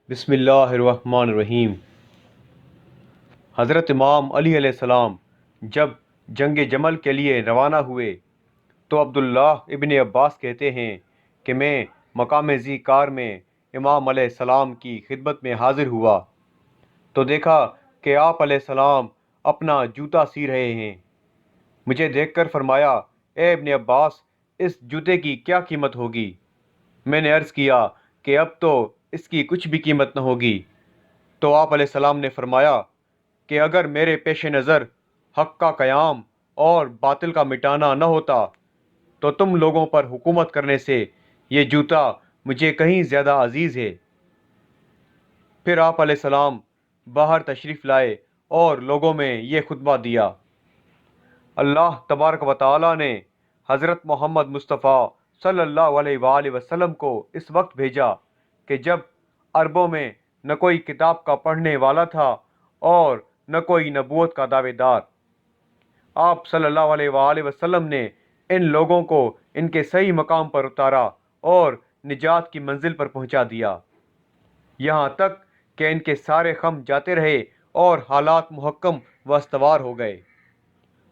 بسم اللہ الرحمن الرحیم۔ حضرت امام علی علیہ السلام جب جنگ جمل کے لیے روانہ ہوئے تو عبداللہ ابن عباس کہتے ہیں کہ میں مقام ذی قار میں امام علیہ السلام کی خدمت میں حاضر ہوا تو دیکھا کہ آپ علیہ السلام اپنا جوتا سی رہے ہیں۔ مجھے دیکھ کر فرمایا، اے ابن عباس، اس جوتے کی کیا قیمت ہوگی؟ میں نے عرض کیا کہ اب تو اس کی کچھ بھی قیمت نہ ہوگی۔ تو آپ علیہ السلام نے فرمایا کہ اگر میرے پیش نظر حق کا قیام اور باطل کا مٹانا نہ ہوتا تو تم لوگوں پر حکومت کرنے سے یہ جوتا مجھے کہیں زیادہ عزیز ہے۔ پھر آپ علیہ السلام باہر تشریف لائے اور لوگوں میں یہ خطبہ دیا۔ اللہ تبارک و تعالی نے حضرت محمد مصطفیٰ صلی اللہ علیہ وآلہ وسلم کو اس وقت بھیجا کہ جب عربوں میں نہ کوئی کتاب کا پڑھنے والا تھا اور نہ کوئی نبوت کا دعوے دار۔ آپ صلی اللہ علیہ وآلہ وسلم نے ان لوگوں کو ان کے صحیح مقام پر اتارا اور نجات کی منزل پر پہنچا دیا، یہاں تک کہ ان کے سارے غم جاتے رہے اور حالات محکم و استوار ہو گئے۔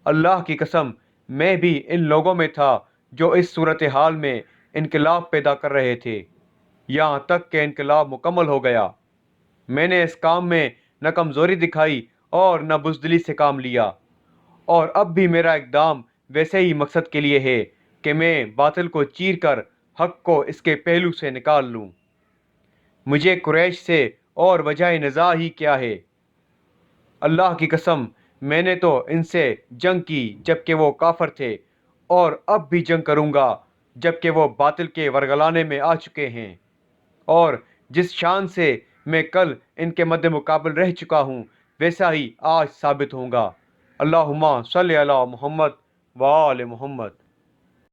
اللہ کی قسم، میں بھی ان لوگوں میں تھا جو اس صورتحال میں انقلاب پیدا کر رہے تھے، یہاں تک کہ انقلاب مکمل ہو گیا۔ میں نے اس کام میں نہ کمزوری دکھائی اور نہ بزدلی سے کام لیا، اور اب بھی میرا اقدام ویسے ہی مقصد کے لیے ہے کہ میں باطل کو چیر کر حق کو اس کے پہلو سے نکال لوں۔ مجھے قریش سے اور وجہ نزاع ہی کیا ہے؟ اللہ کی قسم، میں نے تو ان سے جنگ کی جب کہ وہ کافر تھے، اور اب بھی جنگ کروں گا جب کہ وہ باطل کے ورگلانے میں آ چکے ہیں، اور جس شان سے میں کل ان کے مد مقابل رہ چکا ہوں ویسا ہی آج ثابت ہوں گا۔ اللہم صلی علی محمد وآل محمد۔